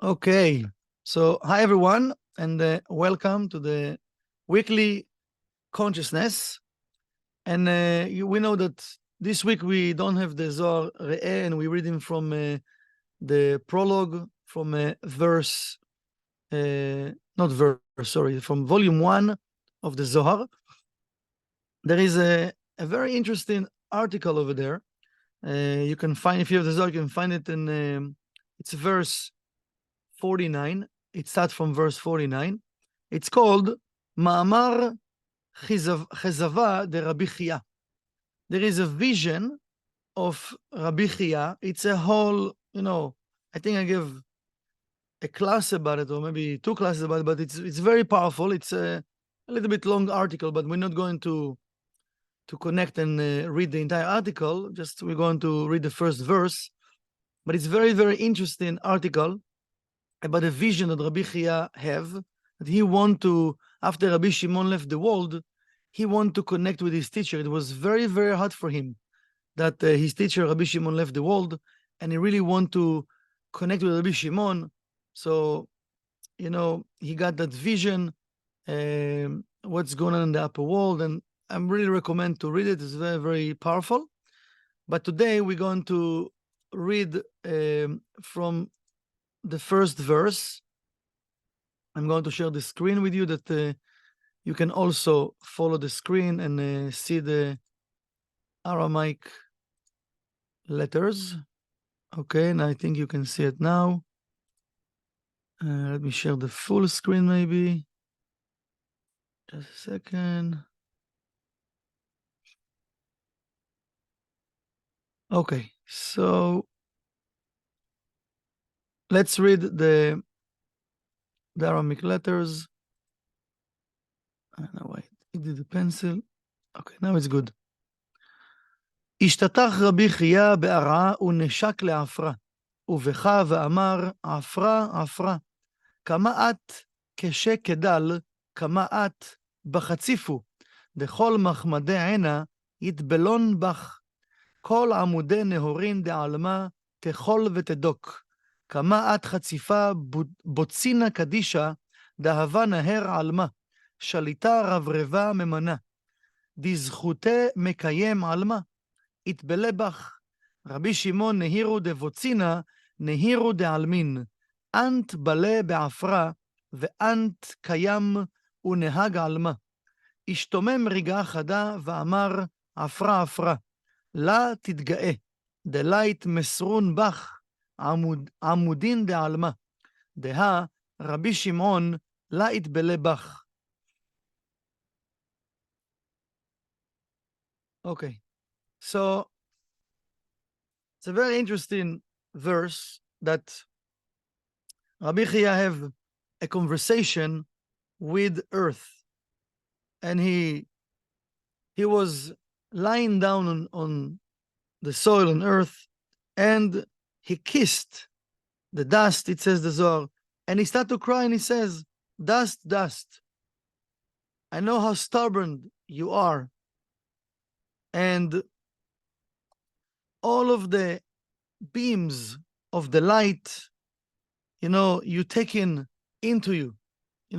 Okay, so hi everyone, and welcome to the weekly consciousness. And we know that this week we don't have the Zohar Re'eh, and we're reading from the prologue from verse, not verse, sorry, from volume 1 of the Zohar. There is a very interesting article over there. You can find, if you have the Zohar, you can find it in, it's verse 49. It starts from verse 49. It's called Ma'amar Chezava de Rabbi Chia. There is a vision of Rabbi Chia. It's a whole, I think I gave a class about it, or maybe 2 classes about it, but it's very powerful. It's a little bit long article, but we're not going to connect and read the entire article. Just we're going to read the first verse. But it's very, very interesting article about a vision that Rabbi Chia have, that he want to, after Rabbi Shimon left the world, he want to connect with his teacher. It was very, very hard for him that his teacher, Rabbi Shimon, left the world, and he really want to connect with Rabbi Shimon. So, he got that vision, what's going on in the upper world, and I really recommend to read it. It's very, very powerful. But today we're going to read from the first verse. I'm going to share the screen with you that you can also follow the screen and see the Aramaic letters. Okay, and I think you can see it now. Let me share the full screen maybe. Just a second. Okay, so let's read the Aramaic letters. No, wait, it did the pencil. Okay, now it's good. השתטח רבי חייא בהרעה ונשק לעפרה, ובכה ואמר, עפרה, עפרה, כמה את כשקדל, כמה את בחציפו, דכל מחמדי עינה יתבלון בך, כל עמודי נהורין דעלמה תכול ותדוק, כמה את חציפה בוצינה קדישה, דהבה נהר עלמה, שליטה רברבה ממנה, דזכותי מקיים עלמה, יתבלה בך, רבי שמעון נהירו דבוצינה, נהירו דעלמין, אנט בלה בעפרה, ואנט קיים ונהג עלמה. השתומם רגעה חדה ואמר, עפרה עפרה, לה תתגאה, דלית מסרון בך, עמודין דעלמה, דה רבי שמעון, לה יתבלה בך. Okay, so it's a very interesting verse that Rabbi Chia have a conversation with earth, and he was lying down on the soil on earth, and he kissed the dust, it says the Zohar, and he started to cry, and he says, dust, dust, I know how stubborn you are, and all of the beams of the light, you taken into you,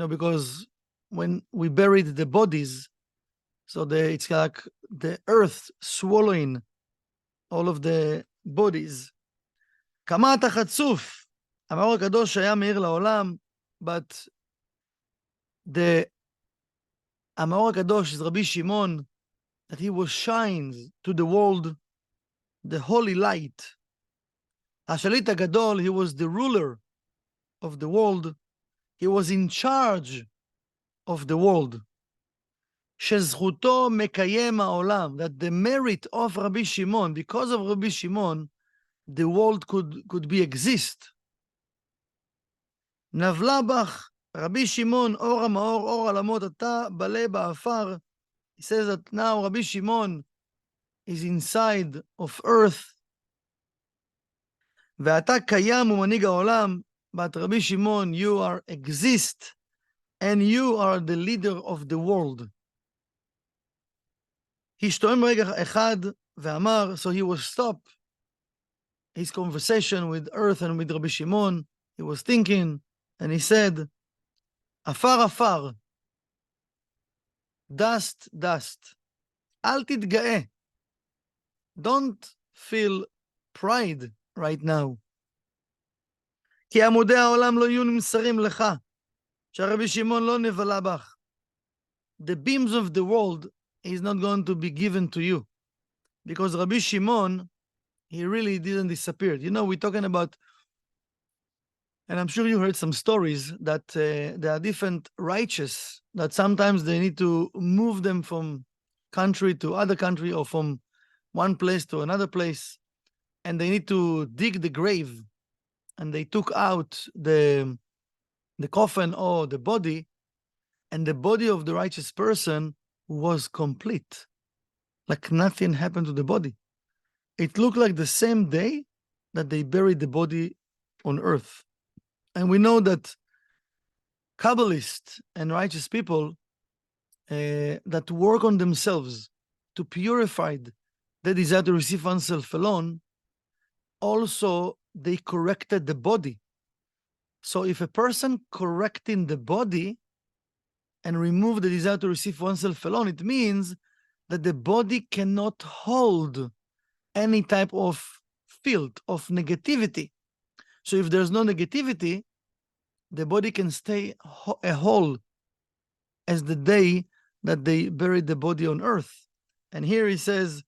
because when we buried the bodies, so it's like the earth swallowing all of the bodies. כמה אתה חצוף, המאור הקדוש היה מאיר לעולם, but המאור הקדוש is Rabbi Shimon, that he was shines to the world the holy light. השליט הגדול, he was the ruler of the world, he was in charge of the world. שזכותו מקיים העולם, that the merit of Rabbi Shimon, because of Rabbi Shimon, the world could be exist. נבלה בך, רבי שמעון, אור המאור, אור עולמות, אתה בלה בעפר. He says that now Rabbi Shimon is inside of earth, ואתה קיים ומנהיג העולם, but Rabbi Shimon, you are exist, and you are the leader of the world. השתומם רגע אחד ואמר, so he will stop his conversation with earth and with Rabbi Shimon. he was thinking, and he said, afar afar, dust dust, אל תתגאה. Don't feel pride right now. כי עמודי העולם לא יהיו נמסרים לך, שהרבי שמעון לא נבלה בך. The beams of the world is not going to be given to you. Because Rabbi Shimon, he really didn't disappear. You know, we're talking about, and I'm sure you heard some stories that there are different righteous, that sometimes they need to move them from country to other country or from one place to another place, and they need to dig the grave, and they took out the coffin or the body, and the body of the righteous person was complete. Like nothing happened to the body. It looked like the same day that they buried the body on earth. And we know that Kabbalists and righteous people that work on themselves to purify the desire to receive oneself alone, also they corrected the body. So if a person correcting the body and remove the desire to receive oneself alone, it means that the body cannot hold any type of field of negativity. So if there's no negativity, the body can stay a whole as the day that they buried the body on earth. And here he says,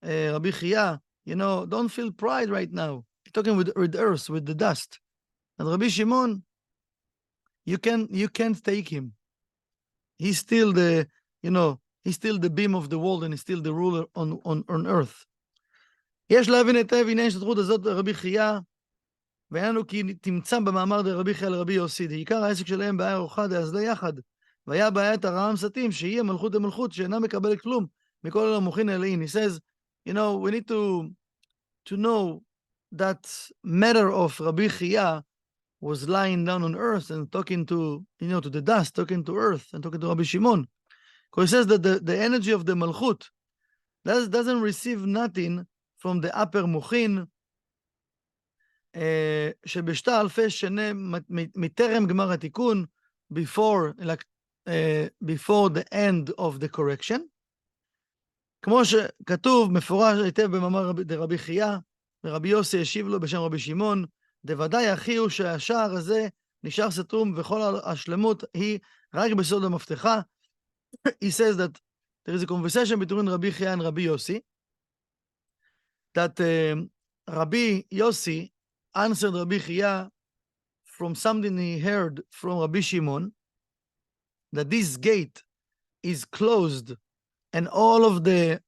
Rabbi Chia, you know, don't feel pride right now. You're talking with earth, with the dust. And Rabbi Shimon, you can't take him. He's still the, he's still the beam of the world, and he's still the ruler on earth. יש להבין היטב עניין ההשתתפות הזאת רבי חייא, ואין לנו כי תמצא במאמר דרבי חייא לרבי יוסי, עיקר העסק שלהם בעיה ארוחה דאזלי יחד, והיה בעיית הרעם סתים, שהיא המלכות המלכות, שאינה מקבלת כלום, מכל העולם מוכין אלאין. He says, we need to know that matter of Rabbi Chia was lying down on earth and talking to, to the dust, talking to earth, and talking to Rabbi Shimon. Because he says that the energy of the malchut doesn't receive nothing from the upper מוחין, שבשתה אלפי שנה מטרם גמר התיקון, before the end of the correction, כמו שכתוב מפורש היטב במאמר דרבי חייא, ורבי יוסי השיב לו בשם רבי שמעון, דוודאי אחי הוא שהשער הזה נשאר סתום, וכל השלמות היא רק בסוד המפתחה. He says that there is a conversation between Rabbi Chia and Rabbi Yossi, that Rabbi Yossi answered Rabbi Chia from something he heard from Rabbi Shimon, that this gate is closed, and all of the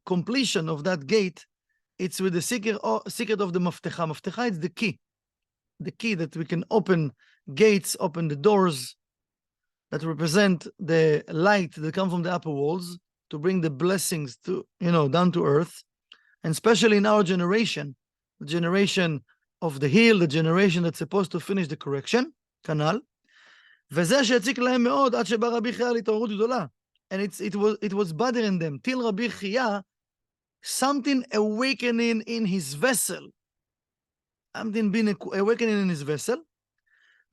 completion of that gate, it's with the secret of the maftecha. Maftecha is the key that we can open gates, open the doors that represent the light that come from the upper walls to bring the blessings to, down to earth. And especially in our generation, the generation of the heel, the generation that's supposed to finish the correction, כנ"ל. וזה שהציק להם מאוד עד שבא רבי חייא להתעוררות גדולה. And it was bothering them till Rabbi Chia, something awakening in his vessel. Something been awakening in his vessel.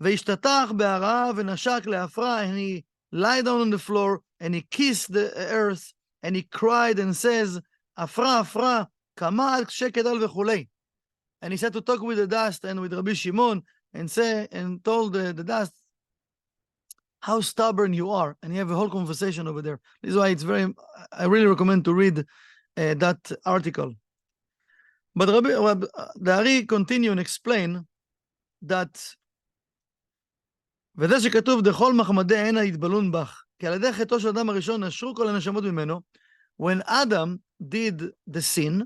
והשתטח בהרעה ונשק לעפרה, and he lied down on the floor and he kissed the earth and he cried and says, עפרה עפרה, כמה על שקט על וכולי. And he said to talk with the dust and with Rabbi Shimon and told the dust how stubborn you are. And you have a whole conversation over there. This is why I really recommend to read that article. But the Ari continue and explain that וזה שכתוב דכל מחמדי עינה יתבלון בך, כי על ידי חטאו של אדם הראשון נשרו כל הנשמות ממנו. When Adam did the sin,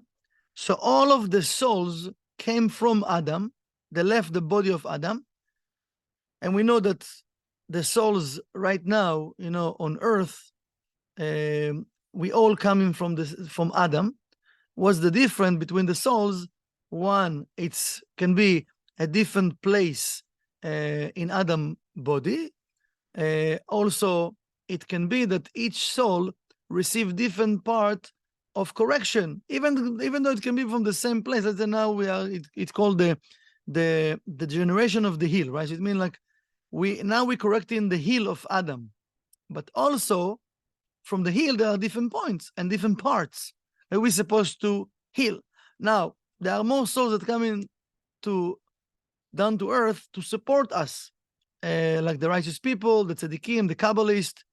so all of the souls came from Adam, they left the body of Adam, and we know that the souls right now, on earth, we all coming from Adam. What's the difference between the souls? One, can be a different place in Adam body. Also, it can be that each soul receive different part of correction, even though it can be from the same place. Let's say now it's called the the generation of the heel, right? So it means like we're correcting the heel of Adam, but also from the heel there are different points and different parts that we're supposed to heal. Now there are more souls that come in to down to earth to support us, like the righteous people, the tzaddikim, the Kabbalists,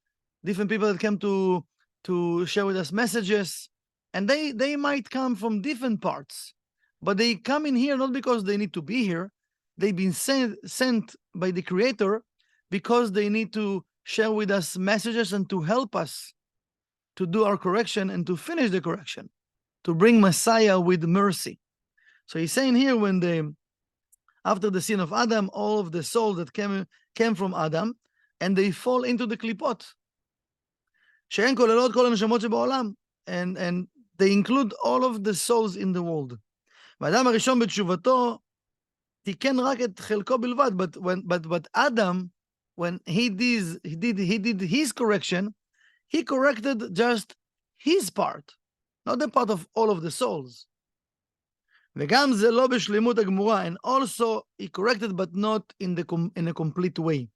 different people that come to share with us messages, and they might come from different parts, but they come in here not because they need to be here. They've been sent by the Creator because they need to share with us messages and to help us to do our correction and to finish the correction, to bring Messiah with mercy. So he's saying here, after the sin of Adam, all of the souls that came from Adam, and they fall into the klipot. שהן כוללות כל הנשמות שבעולם, and they include all of the souls in the world. והאדם הראשון בתשובתו תיקן רק את חלקו בלבד, but Adam, when he did his correction, he corrected just his part, not the part of all of the souls. וגם זה לא בשלמות הגמורה, and also he corrected but not in a complete way.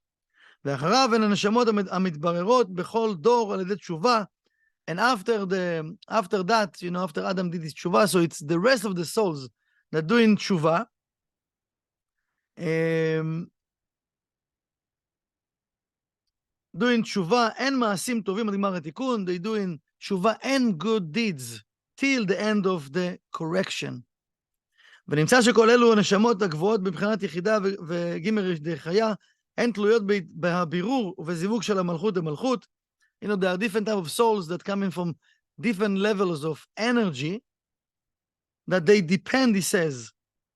ואחריו הן הנשמות המתבררות בכל דור על ידי תשובה, and after that, after Adam did his tshuva, so it's the rest of the souls that doing tshuva, doing tshuva and מעשים טובים עד גמר התיקון, they doing tshuva and good deeds till the end of the correction. ונמצא שכל אלו הנשמות הגבוהות מבחינת יחידה וגימר ידי חיה, הן תלויות בבירור ובזיווג של המלכות למלכות. There are different type of souls that come in from different levels of energy, that they depend, he says,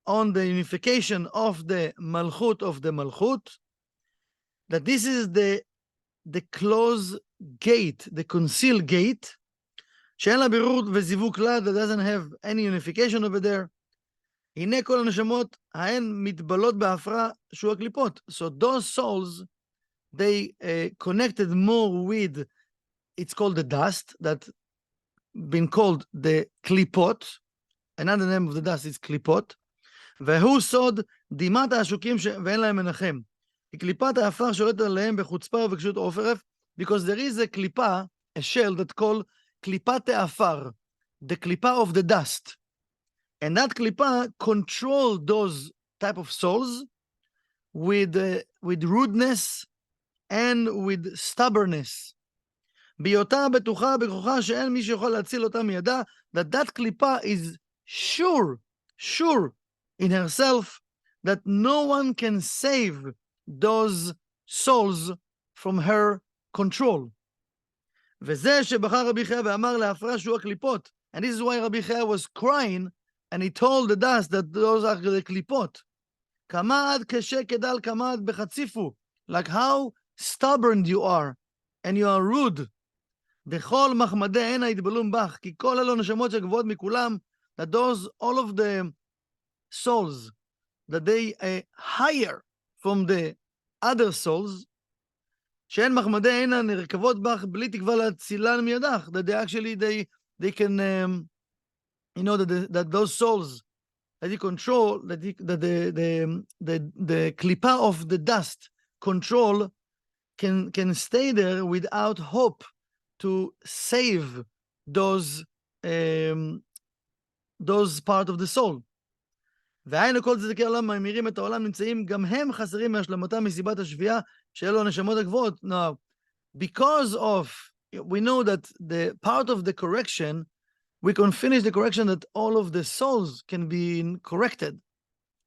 on the unification of the malchut, that this is the closed gate, the concealed gate, שאין לה בירור וזיווג כלל, that doesn't have any unification over there. הנה כל הנשמות ההן מתבלות בהפרעה שהוא הקליפות. So those souls, they connected more with, it's called the dust, that been called the klipot. Another name of the dust is klipot. והוא סוד דימת העשוקים ואין להם מנחם. כי קליפת האפר שולטת עליהם בחוצפה ובקשות עופרף, because there is a klipa, a shell that called קליפת האפר, the klipa of the dust. And that klipa control those type of souls with rudeness and with stubbornness. בהיותה בטוחה בכוחה שאין מי שיכול להציל אותה מידה, that klipa is sure in herself that no one can save those souls from her control. וזה שבחר רבי חייא ואמר להפרע שהוא הקליפות. And this is why Rabbi חייא was crying, and he told the dust that those are the klipot. כמה עד קשה כדל כמה עד בחציפו. Like how stubborn you are, and you are rude. בכל מחמדי הנה יתבלום בך, כי כל אלו נשמות שגבוהות מכולם, that those, all of the souls, that they higher from the other souls, שאין מחמדי הנה נרכבות בך בלי תקווה להצילן מידך, that they actually, they can, that those souls that you control, that the klipa of the dust control can stay there without hope to save those part of the soul. והיינו כל צדיקי העולם מאמירים את העולם נמצאים גם הם חסרים מהשלמותם מסיבת השביעה שאלו הנשמות הגבוהות. Now, because of, we know that the part of the correction, we can finish the correction that all of the souls can be corrected.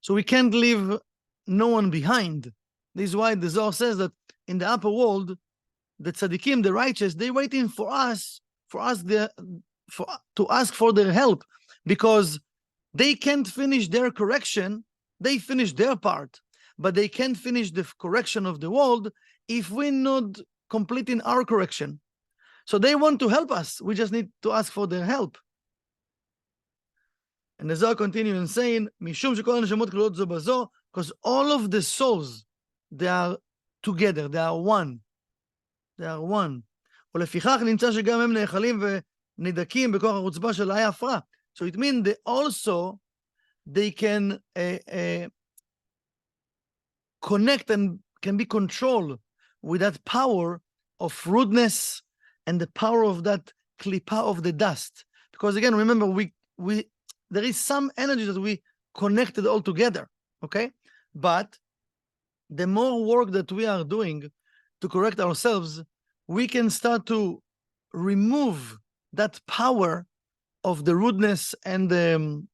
So we can't leave no one behind. This is why the Zohar says that in the upper world, the tzaddikim, the righteous, they're waiting for us to ask for their help, because they can't finish their correction. They finish their part, but they can't finish the correction of the world if we're not completing our correction. So they want to help us. We just need to ask for their help. And the Zohar continues in saying, משום שכל הנשמות כלולות זו בזו, because all of the souls, they are together, they are one. They are one. ולפיכך נמצא שגם הם נאכלים ונדקים בכוח החוצפה של האי הפרעה. So it means they also, they can connect and can be controlled with that power of rudeness and the power of that klipa of the dust. Because again, remember, there is some energy that we connected all together, okay? But the more work that we are doing to correct ourselves, we can start to remove that power of the rudeness and the,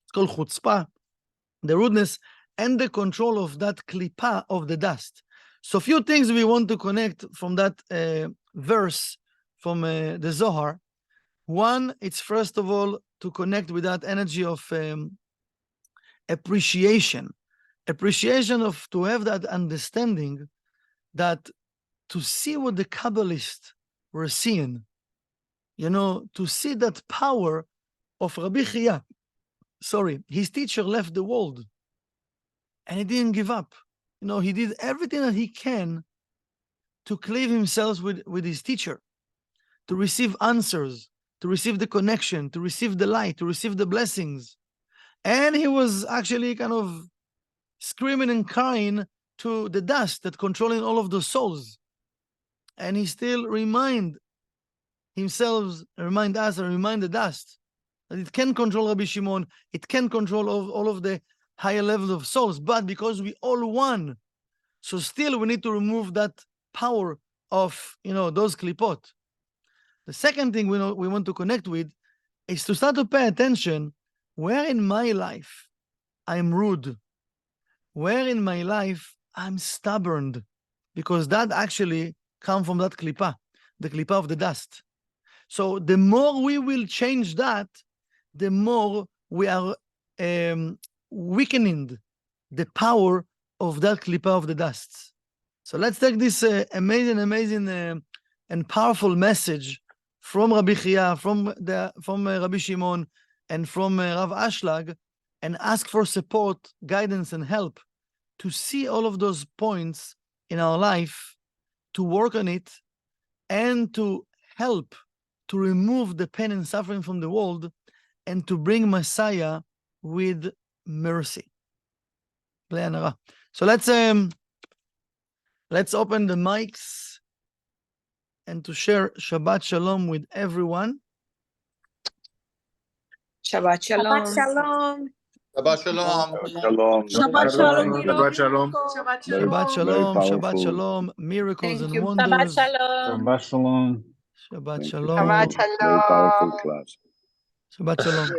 it's called chutzpah, the rudeness and the control of that klipa of the dust. So a few things we want to connect from that verse from the Zohar. One, it's first of all to connect with that energy of appreciation of, to have that understanding that to see what the Kabbalists were seeing, to see that power of Rabbi Chia. Sorry, his teacher left the world and he didn't give up. He did everything that he can to cleave himself with his teacher, to receive answers, to receive the connection, to receive the light, to receive the blessings. And he was actually kind of screaming and crying to the dust that controlling all of the souls. And he still remind us, and remind the dust that it can control Rabbi Shimon, it can control all of the higher levels of souls, but because we all one, so still we need to remove that power of those klipot. The second thing we want to connect with is to start to pay attention where in my life I'm rude, where in my life I'm stubborn, because that actually comes from that klipa, the klipa of the dust. So the more we will change that, the more we are weakening the power of that klipa of the dust. So let's take this amazing and powerful message from Rabbi Chia, from Rabbi Shimon, and from Rav Ashlag, and ask for support, guidance, and help to see all of those points in our life, to work on it, and to help to remove the pain and suffering from the world, and to bring Messiah with mercy. So let's open the mics and to share Shabbat Shalom with everyone. Shabbat Shalom. Shabbat Shalom. Shabbat Shalom. Shabbat Shalom. Shabbat Shalom. Shabbat Shalom. Shabbat Shalom. Miracles and wonders. Shabbat Shalom. Shabbat Shalom. Shabbat Thank you. Shalom. Shabbat Shalom. Very powerful class. Shabbat Shalom.